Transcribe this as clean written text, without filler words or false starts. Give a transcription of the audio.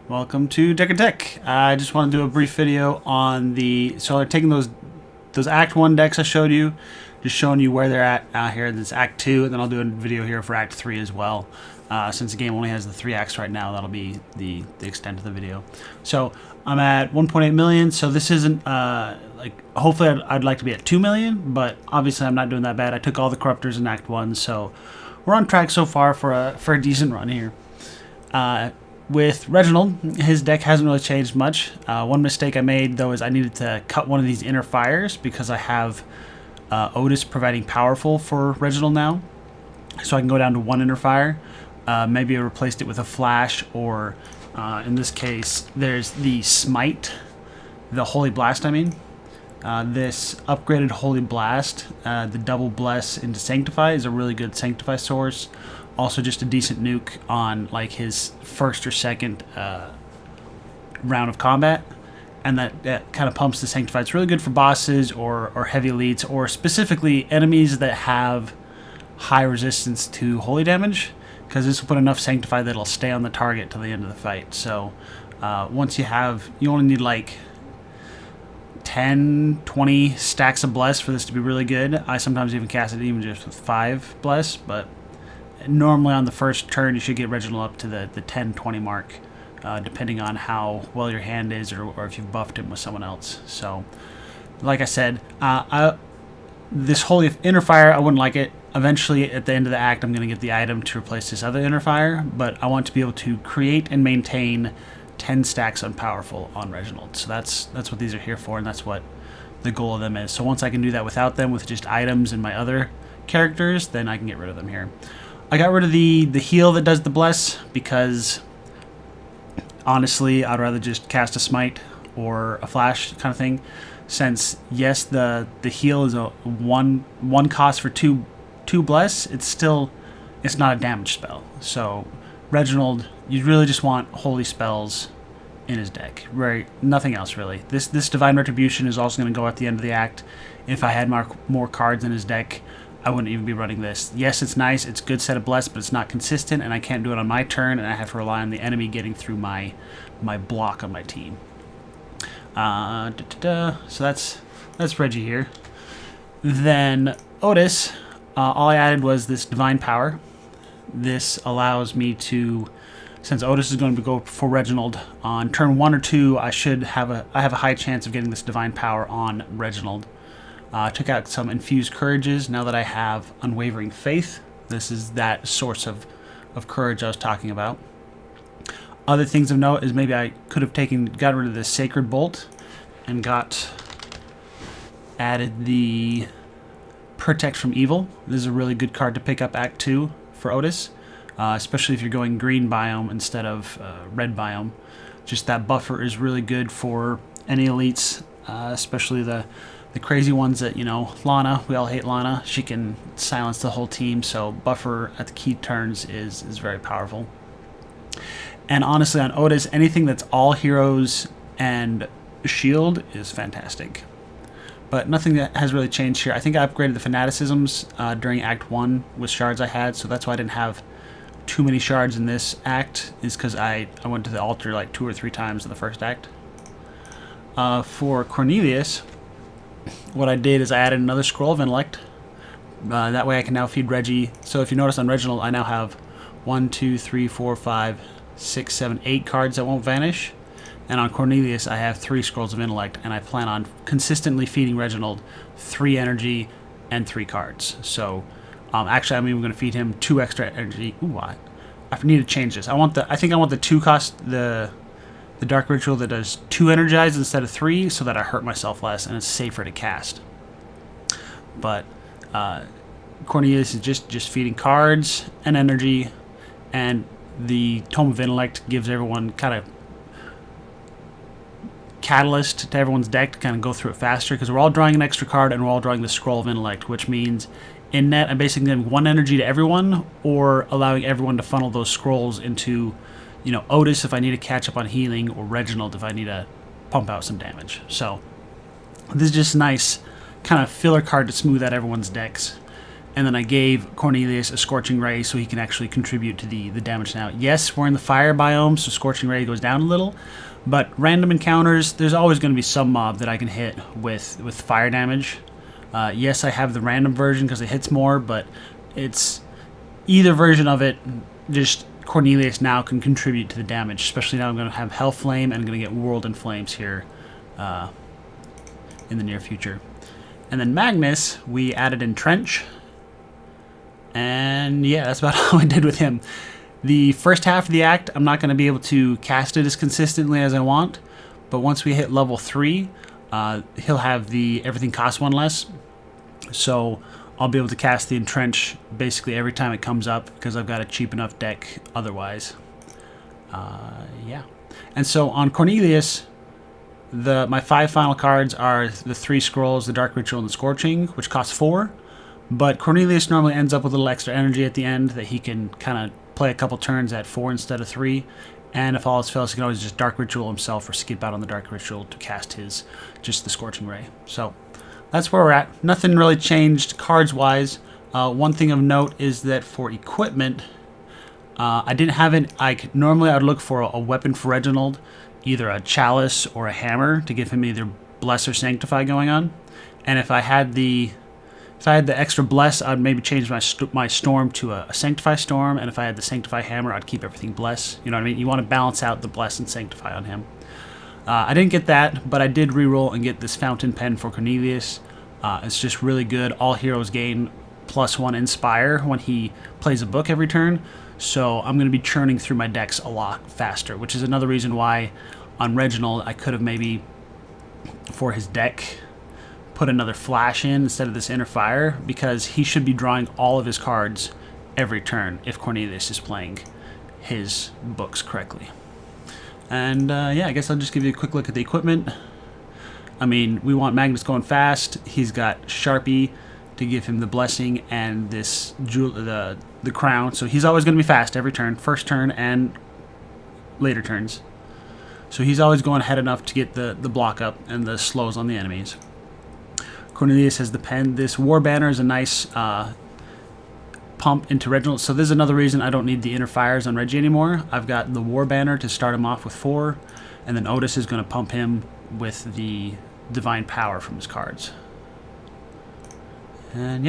Welcome to Decker Tech. I just want to do a brief video on so I'm taking those Act 1 decks I showed you, just showing you where they're at here. This Act 2, and then I'll do a video here for Act 3 as well. Since the game only has the 3 acts right now, that'll be the extent of the video. So I'm at 1.8 million, so this isn't, hopefully I'd like to be at 2 million, but obviously I'm not doing that bad. I took all the Corruptors in Act 1, so we're on track so far for a decent run here. With Reginald, his deck hasn't really changed much. One mistake I made, though, is I needed to cut one of these inner fires because I have Otis providing powerful for Reginald now. So I can go down to one inner fire. Maybe I replaced it with a flash, or in this case, there's the Smite, the Holy Blast, I mean. This upgraded Holy Blast, the double bless into Sanctify, is a really good Sanctify source. Also just a decent nuke on like his first or second round of combat. And that kind of pumps the Sanctify. It's really good for bosses or heavy elites, or specifically enemies that have high resistance to holy damage, because this will put enough Sanctify that it'll stay on the target till the end of the fight. So once you only need like 10, 20 stacks of Bless for this to be really good. I sometimes even cast it even just with 5 Bless, but normally on the first turn you should get Reginald up to the 10, 20 mark, depending on how well your hand is, or if you've buffed him with someone else. So, like I said, this Holy Inner Fire, I wouldn't like it. Eventually, at the end of the act, I'm going to get the item to replace this other Inner Fire, but I want to be able to create and maintain 10 stacks unpowerful on Reginald. So that's what these are here for, and that's what the goal of them is. So once I can do that without them, with just items and my other characters, then I can get rid of them here. I got rid of the heal that does the bless, because honestly I'd rather just cast a smite or a flash kind of thing, since yes, the heal is a one cost for two bless, it's not a damage spell. So Reginald, you really just want holy spells in his deck, right? Nothing else really. This Divine Retribution is also going to go at the end of the act. If I had more cards in his deck, I wouldn't even be running this. Yes, it's nice, it's a good set of bless, but it's not consistent, and I can't do it on my turn, and I have to rely on the enemy getting through my block on my team. So that's Reggie here. Then Otis, all I added was this Divine Power. This allows me to, since Otis is going to go for Reginald on turn 1 or 2, I have a high chance of getting this Divine Power on Reginald. Took out some Infused Courages now that I have Unwavering Faith. This is that source of courage I was talking about. Other things of note is maybe I could have got rid of the Sacred Bolt and added the Protect from Evil. This is a really good card to pick up Act 2 for Otis, especially if you're going green biome instead of red biome. Just that buffer is really good for any elites, especially the crazy ones that, Lana, we all hate Lana. She can silence the whole team, so buffer at the key turns is very powerful. And honestly, on Otis, anything that's all heroes and shield is fantastic. But nothing that has really changed here. I think I upgraded the Fanaticisms during Act 1 with shards I had, so that's why I didn't have too many shards in this act, is because I went to the altar like 2 or 3 times in the first act. For Cornelius, what I did is I added another Scroll of Intellect. That way I can now feed Reggie. So if you notice on Reginald, I now have 1, 2, 3, 4, 5, 6, 7, 8 cards that won't vanish. And on Cornelius, I have 3 Scrolls of Intellect, and I plan on consistently feeding Reginald 3 energy and 3 cards. So actually, I'm even going to feed him 2 extra energy. Ooh, I need to change this. I think I want the 2 cost, the Dark Ritual that does 2 energize instead of 3, so that I hurt myself less and it's safer to cast. But Cornelius is just feeding cards and energy, and the Tome of Intellect gives everyone kind of catalyst to everyone's deck to kind of go through it faster, because we're all drawing an extra card and we're all drawing the Scroll of Intellect, which means in net I'm basically giving 1 energy to everyone, or allowing everyone to funnel those scrolls into, Otis if I need to catch up on healing, or Reginald if I need to pump out some damage. So this is just a nice kind of filler card to smooth out everyone's decks. And then I gave Cornelius a Scorching Ray so he can actually contribute to the damage now. Yes, we're in the fire biome, so Scorching Ray goes down a little. But random encounters, there's always going to be some mob that I can hit with fire damage. Yes, I have the random version because it hits more, but it's either version of it, just Cornelius now can contribute to the damage. Especially now I'm going to have Hellflame and I'm going to get World in Flames here in the near future. And then Magnus, we added Entrench. And yeah, that's about all I did with him. The first half of the act, I'm not going to be able to cast it as consistently as I want. But once we hit level 3, he'll have the everything costs 1 less. So I'll be able to cast the Entrench basically every time it comes up because I've got a cheap enough deck otherwise. Yeah. And so on Cornelius, my 5 final cards are the 3 Scrolls, the Dark Ritual, and the Scorching, which cost 4. But Cornelius normally ends up with a little extra energy at the end that he can kind of play a couple turns at 4 instead of 3. And if all else fails, he can always just Dark Ritual himself or skip out on the Dark Ritual to cast just the Scorching Ray. So that's where we're at. Nothing really changed cards-wise. One thing of note is that for equipment, I didn't have it. Normally I would look for a weapon for Reginald, either a Chalice or a Hammer to give him either Bless or Sanctify going on. And if I had the extra Bless, I'd maybe change my Storm to a Sanctify Storm, and if I had the Sanctify Hammer, I'd keep everything Bless. You know what I mean? You want to balance out the Bless and Sanctify on him. I didn't get that, but I did reroll and get this Fountain Pen for Cornelius. It's just really good. All heroes gain +1 Inspire when he plays a book every turn, so I'm going to be churning through my decks a lot faster, which is another reason why on Reginald I could have maybe, for his deck, put another Flash in instead of this Inner Fire, because he should be drawing all of his cards every turn if Cornelius is playing his books correctly. And yeah, I guess I'll just give you a quick look at the equipment. I mean, we want Magnus going fast. He's got Sharpie to give him the Blessing and this the Crown, so he's always going to be fast every turn, first turn and later turns. So he's always going ahead enough to get the block up and the slows on the enemies. Cornelius has the pen. This War Banner is a nice pump into Reginald. So this is another reason I don't need the Inner Fires on Reggie anymore. I've got the War Banner to start him off with 4, and then Otis is going to pump him with the Divine Power from his cards. And yeah.